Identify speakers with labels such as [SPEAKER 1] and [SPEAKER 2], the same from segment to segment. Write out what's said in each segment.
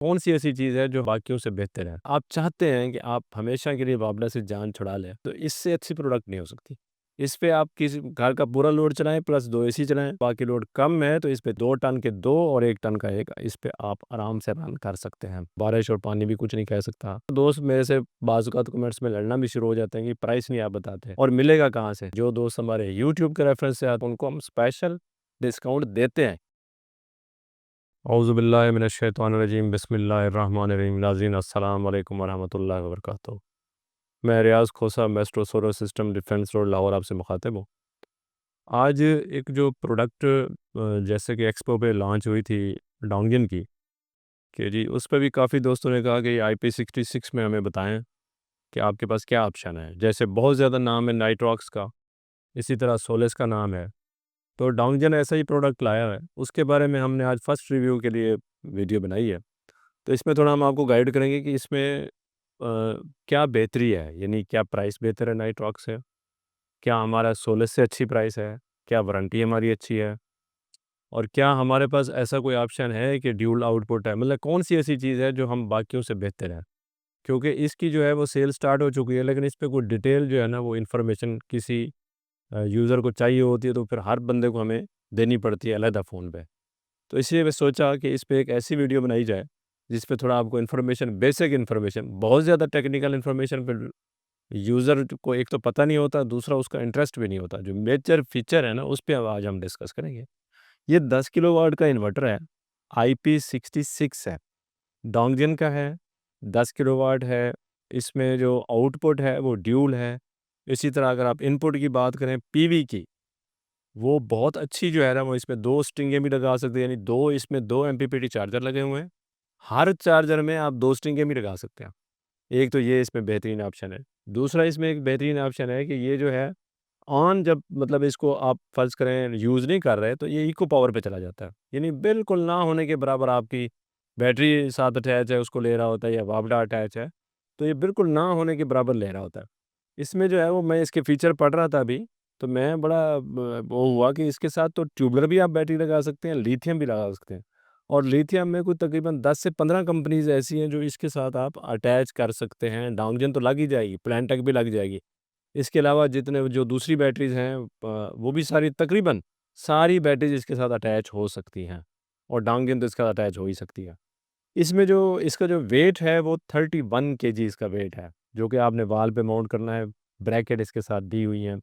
[SPEAKER 1] कौन सी ऐसी चीज़ है जो बाकियों से बेहतर है? आप चाहते हैं कि आप हमेशा के लिए बावड़ा से जान छुड़ा लें, तो इससे अच्छी प्रोडक्ट नहीं हो सकती। इस पे आप किसी घर का पूरा लोड चलाएँ प्लस 2 एसी चलाएँ, बाकी लोड कम है तो इस पे 2 टन के 2 और 1 टन का 1 इस पे आप आराम से रन कर सकते हैं। बारिश और पानी भी कुछ नहीं कह सकता। दोस्त मेरे से बाज़ औक़ात कमेंट्स में लड़ना भी शुरू हो जाते हैं कि प्राइस नहीं आप बताते और मिलेगा कहाँ से? जो दोस्त हमारे यूट्यूब के रेफ़रेंस से आते हैं उनको हम स्पेशल डिस्काउंट देते हैं। औज़ुबिल्लाहि मिनश्शैतानिर्रजीम बिस्मिल्लाहिर्रहमानिर्रहीम नाज़रीन अस्सलाम वालेकुम वरहमतुल्लाहि वबरकातुहू। मैं Riaz Khosa Maestro Solar System Defence Road Lahore आपसे मुखातिब हूँ। आज एक जो प्रोडक्ट जैसे कि एक्सपो पे लॉन्च हुई थी डोंगियन की, कि जी उस पे भी काफ़ी दोस्तों ने कहा कि IP66 में हमें बताएँ कि आपके पास क्या ऑप्शन है। जैसे बहुत ज़्यादा नाम है नाइट्रॉक्स का, इसी तरह सोलेस का नाम है। तो डोंगियन ऐसा ही प्रोडक्ट लाया है, उसके बारे में हमने आज फर्स्ट रिव्यू के लिए वीडियो बनाई है। तो इसमें थोड़ा हम आपको गाइड करेंगे कि इसमें क्या बेहतरी है, यानी क्या प्राइस बेहतर है नाइट्रॉक्स से? क्या हमारा सोलस से अच्छी प्राइस है? क्या वारंटी हमारी अच्छी है? और क्या हमारे पास ऐसा कोई ऑप्शन है कि ड्यूल आउटपुट है? मतलब कौन-सी ऐसी चीज़ है जो हम बाकियों से बेहतर है? क्योंकि इसकी जो है वो सेल स्टार्ट हो चुकी है, लेकिन इस पे कोई डिटेल जो है ना वो इन्फॉर्मेशन किसी यूज़र को चाहिए होती है, तो फिर हर बंदे को हमें देनी पड़ती है अलहदा फ़ोन पे। तो इसलिए मैं सोचा कि इस पे एक ऐसी वीडियो बनाई जाए, जिस पे थोड़ा आपको इन्फॉर्मेशन बेसिक इन्फॉर्मेशन, बहुत ज़्यादा टेक्निकल इन्फॉर्मेशन फिर यूज़र को एक तो पता नहीं होता, दूसरा उसका इंटरेस्ट भी नहीं होता। जो मेजर फीचर है ना, उस पे अब आज हम डिस्कस करेंगे। ये 10 किलोवाट का इन्वर्टर है, IP66 है, डोंगजिन का है, 10 किलोवाट है। इसमें जो आउटपुट है वो ड्यूल है। इसी तरह अगर आप इनपुट की बात करें पीवी की, वो बहुत अच्छी जो है ना वो इसमें 2 स्ट्रिंगें भी लगा सकते हैं, यानी 2 इसमें 2 एमपीपीटी चार्जर लगे हुए हैं। हर चार्जर में आप 2 स्ट्रिंगें भी लगा सकते हैं। एक तो ये इसमें बेहतरीन ऑप्शन है। दूसरा इसमें एक बेहतरीन ऑप्शन है कि ये जो है ऑन जब मतलब इसको आप फ़र्ज़ करें यूज़ नहीं कर रहे तो ये इको पावर पे चला जाता है। यानी बिल्कुल ना होने के बराबर आपकी बैटरी साथ अटैच है उसको ले रहा होता है या बावड़ा अटैच है, तो ये बिल्कुल ना होने के बराबर ले रहा होता है। इसमें जो है वो मैं इसके फ़ीचर पढ़ रहा था अभी, तो मैं बड़ा वो हुआ कि इसके साथ तो ट्यूबलर भी आप बैटरी लगा सकते हैं, लिथियम भी लगा सकते हैं। और लिथियम में कुछ तकरीबन 10 से 15 कंपनीज़ ऐसी हैं जो इसके साथ आप अटैच कर सकते हैं। डाउनजन तो लग ही जाएगी, प्लांटेक भी लग जाएगी। इसके अलावा जितने जो दूसरी बैटरीज़ हैं वो भी सारी तकरीबन सारी बैटरीज़ इसके साथ अटैच हो सकती हैं और डांगन तो इसके साथ अटैच हो ही सकती है। इसमें जो इसका जो वेट है वो 31 केजी इसका वेट है, जो कि आपने वॉल पे माउंट करना है। ब्रैकेट इसके साथ दी हुई हैं।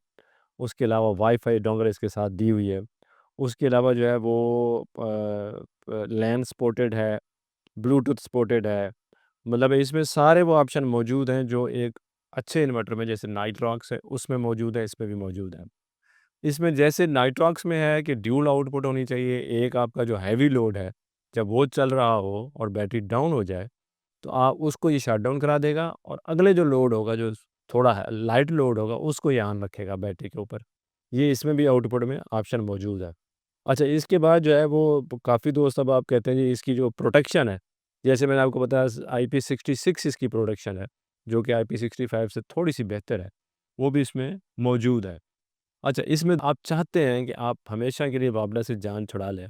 [SPEAKER 1] उसके अलावा वाईफ़ाई डोंगर इसके साथ दी हुई है। उसके अलावा जो है वो लैन सपोर्टेड है, ब्लूटूथ सपोर्टेड है। मतलब इसमें सारे वो ऑप्शन मौजूद हैं जो एक अच्छे इन्वर्टर में जैसे नाइट्रॉक्स है उसमें मौजूद है, इसमें भी मौजूद है। इसमें जैसे नाइट्रॉक्स में है कि ड्यूल आउटपुट होनी चाहिए, एक आपका जो हैवी लोड है, जब वो चल रहा हो और बैटरी डाउन हो जाए, तो आप उसको ये शट डाउन करा देगा और अगले जो लोड होगा, जो थोड़ा है लाइट लोड होगा, उसको ये ऑन रखेगा बैटरी के ऊपर। ये इसमें भी आउटपुट में ऑप्शन मौजूद है। अच्छा, इसके बाद जो है वो काफ़ी दोस्त अब आप कहते हैं जी इसकी जो प्रोटेक्शन है, जैसे मैंने आपको बताया IP66 इसकी प्रोटेक्शन है, जो कि IP65 से थोड़ी-सी बेहतर है, वो भी इसमें मौजूद है। अच्छा, इसमें आप चाहते हैं कि आप हमेशा के लिए बावड़ा से जान छुड़ा लें।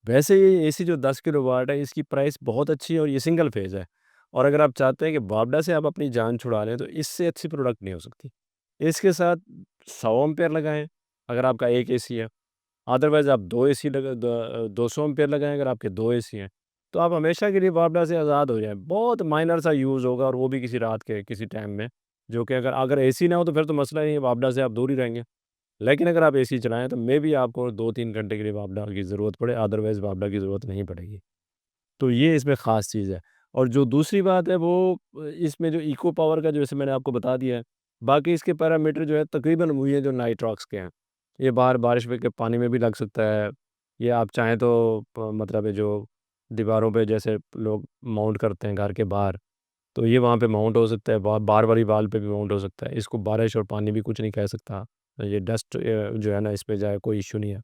[SPEAKER 1] वैसे ये एसी जो 10 किलोवाट है इसकी प्राइस बहुत अच्छी है और ये सिंगल फेज़ है। और अगर आप चाहते हैं कि बावड़ा से आप अपनी जान छुड़ा लें तो इससे अच्छी प्रोडक्ट नहीं हो सकती। इसके साथ 100 एम्पीयर लगाएँ अगर आपका 1 एसी है। अदरवाइज़ आप 2 एसी 200 एम्पीयर लगाएँ अगर आपके 2 एसी हैं। तो आप हमेशा के लिए बावड़ा से आज़ाद हो जाएँ। बहुत माइनर सा यूज़ होगा और वो भी किसी रात के किसी टाइम में, जो कि अगर अगर एसी ना हो तो फिर तो मसला ही है, बावड़ा से आप दूर ही रहेंगे। लेकिन अगर आप एसी चलाएँ तो मेबी आपको 2-3 घंटे के लिए बावड़ा की ज़रूरत पड़े, अदरवाइज़ बावड़ा की ज़रूरत नहीं पड़ेगी। तो ये इसमें ख़ास चीज़ है। और जो दूसरी बात है वो इसमें जो इको पावर का जैसे मैंने आपको बता दिया है, बाकी इसके पैरामीटर जो है तकरीबन वही है जो नाइट्रॉक्स के हैं। ये बाहर बारिश में के पानी में भी लग सकता है। ये आप चाहें तो मतलब है जो दीवारों पे जैसे लोग माउंट करते हैं घर के बाहर, तो ये वहाँ पे माउंट हो सकता है, बाहर वाली वॉल पे भी माउंट हो सकता है। इसको बारिश और पानी भी कुछ नहीं कह सकता। ये डस्ट जो है ना इस पे जाए कोई इश्यू नहीं है।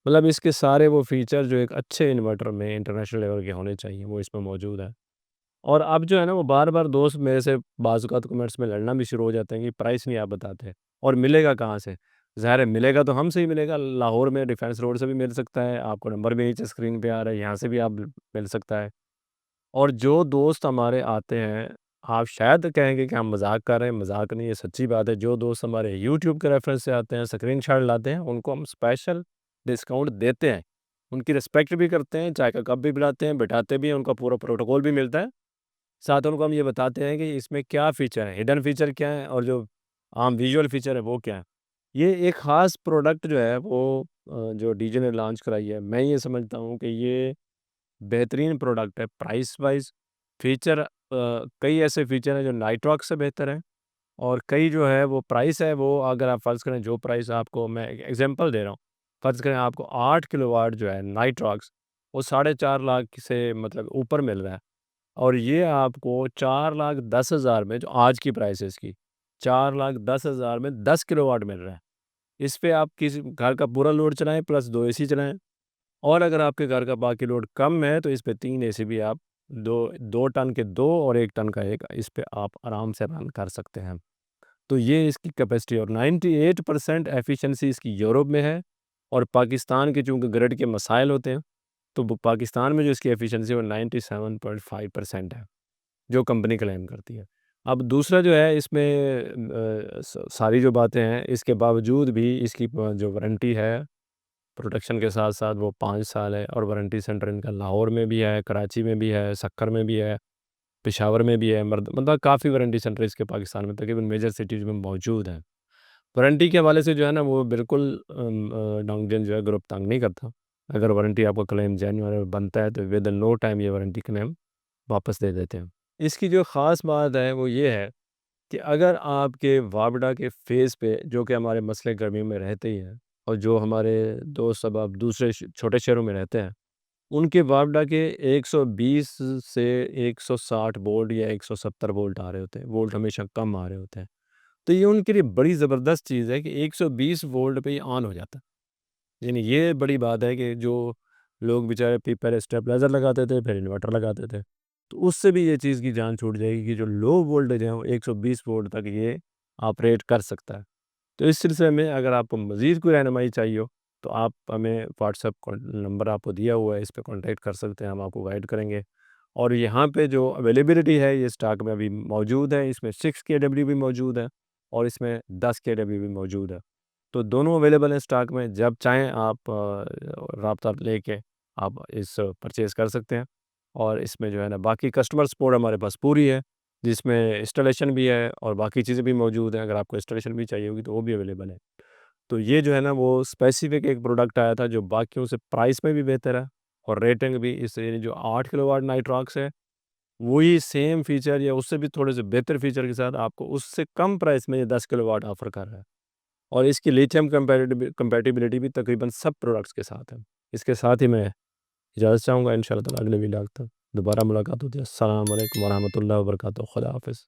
[SPEAKER 1] मतलब इसके सारे वो फ़ीचर जो एक अच्छे इन्वर्टर में इंटरनेशनल लेवल के होने चाहिए, वो इसमें मौजूद है। और अब जो है ना वो बार-बार दोस्त मेरे से बाज़ औक़ात कमेंट्स में लड़ना भी शुरू हो जाते हैं कि प्राइस नहीं आप बताते और मिलेगा कहाँ से? ज़ाहिर है मिलेगा तो हमसे ही मिलेगा, लाहौर में डिफेंस रोड से भी मिल सकता है, आपको नंबर भी नीचे स्क्रीन पे आ रहा है, यहाँ से भी आप मिल सकता है। और जो दोस्त हमारे आते हैं, आप शायद कहेंगे कि हम मज़ाक कर रहे हैं, मज़ाक नहीं, ये सच्ची बात है। जो दोस्त हमारे यूट्यूब के रेफ़रेंस से आते हैं, स्क्रीनशॉट लाते हैं, उनको हम स्पेशल डिस्काउंट देते हैं। उनकी रिस्पेक्ट भी करते हैं, चाय का कप भी पिलाते हैं, बिठाते भी हैं, उनका पूरा प्रोटोकॉल भी मिलता है। साथ उनको हम ये बताते हैं कि इसमें क्या फ़ीचर है, हिडन फ़ीचर क्या है और जो आम विजुअल फ़ीचर है वो क्या है। ये एक ख़ास प्रोडक्ट जो है वो जो डीजे ने लॉन्च कराई है, मैं ये समझता हूँ कि ये बेहतरीन प्रोडक्ट है प्राइस वाइज़। फ़ीचर कई ऐसे फ़ीचर हैं जो नाइट्रॉक्स से बेहतर हैं और कई जो है वो प्राइस है वो अगर आप फ़र्ज़ करें जो प्राइस आपको मैं एक एग्ज़ाम्पल दे रहा हूँ। फ़र्ज़ करें आपको 8 किलोवाट जो है नाइट्रॉक्स वो 4.5 लाख से मतलब ऊपर मिल रहा है और ये आपको 4,10,000 में जो आज की प्राइस है इसकी, 4,10,000 में 10 किलोवाट मिल रहा है। इस पे आप किसी घर का पूरा लोड चलाएँ प्लस 2 एसी चलाएँ। और अगर आपके घर का बाकी लोड कम है तो इस पे 3 एसी भी आप 2 टन के 2 और 1 टन का 1 इस पे आप आराम से रन कर सकते हैं। तो ये इसकी कैपेसिटी और 98% एफिशिएंसी इसकी यूरोप में है और पाकिस्तान के चूँकि ग्रिड के मसाइल होते हैं, तो वो पाकिस्तान में जो इसकी एफिशिएंसी है वो 97.5% है, जो कंपनी क्लेम करती है। अब दूसरा जो है इसमें सारी जो बातें हैं इसके बावजूद भी इसकी जो वारंटी है प्रोटेक्शन के साथ-साथ वो 5 साल है और वारंटी सेंटर इनका लाहौर में भी है, कराची में भी है, सक्कर में भी है, पेशावर में भी है, मतलब काफ़ी वारंटी सेंटर इसके पाकिस्तान में तकरीबन मेजर सिटीज़ में मौजूद हैं। वारंटी के हवाले से जो है ना वो बिल्कुल डोंगजन जो है ग्रुप तंग नहीं करता। अगर वारंटी आपका क्लेम जेन्युइन बनता है तो विद इन नो टाइम ये वारंटी क्लेम वापस दे देते हैं। इसकी जो ख़ास बात है वो ये है कि अगर आपके वापडा के फ़ेस पे जो कि हमारे मसले गर्मियों में रहते ही हैं और जो हमारे दोस्त अब छोटे शहरों में रहते हैं, उनके वापडा के 120 से 160 वोल्ट या 170 वोल्ट आ रहे होते हैं, वोल्ट हमेशा कम आ रहे होते हैं। तो ये उनके लिए बड़ी ज़बरदस्त चीज़ है कि 120 वोल्ट पे ये ऑन हो जाता है। यानी ये बड़ी बात है कि जो लोग बेचारे पहले स्टेबलाइज़र लगाते थे, फिर इन्वर्टर लगाते थे। तो उससे भी ये चीज़ की जान छूट जाएगी कि जो लो वोल्टेज है वो 120 वोल्ट तक ये ऑपरेट कर सकता है। तो इस सिलसिले में अगर आपको मज़ीद कोई रहनुमाई चाहिए हो, तो आप हमें व्हाट्सएप नंबर आपको दिया हुआ है, इस पे कॉन्टैक्ट कर सकते हैं, हम आपको गाइड करेंगे। और यहाँ पे जो अवेलेबिलिटी है, ये स्टॉक में अभी मौजूद है, इसमें 6 केडब्ल्यू भी मौजूद है और इसमें 10 केडब्ल्यू भी मौजूद है। तो दोनों अवेलेबल हैं स्टॉक में, जब चाहें आप राब्ता लेके आप इस परचेज़ कर सकते हैं। और इसमें जो है ना बाकी कस्टमर सपोर्ट हमारे पास पूरी है, जिसमें इंस्टॉलेशन भी है और बाकी चीज़ें भी मौजूद हैं, अगर आपको इंस्टॉलेशन भी चाहिए होगी तो वो भी अवेलेबल है। तो ये जो है ना वो स्पेसिफ़िक एक प्रोडक्ट आया था जो बाकियों से प्राइस में भी बेहतर है और रेटिंग भी इस यानी जो 8 किलोवाट नाइट्रॉक्स है, वही सेम फीचर या उससे भी थोड़े से बेहतर फीचर के साथ आपको उससे कम प्राइस में ये 10 किलोवाट ऑफ़र कर रहा है। और इसकी लिथियम कंपैटिबिलिटी भी तकरीबन सब प्रोडक्ट्स के साथ है। इसके साथ ही मैं इजाज़त चाहूँगा इंशाअल्लाह ताला अगले वीडियो तक दोबारा मुलाकात होती है। अस्सलाम वालेकुम व रहमतुल्लाहि व बरकातहू। खुदा हाफ़िज़।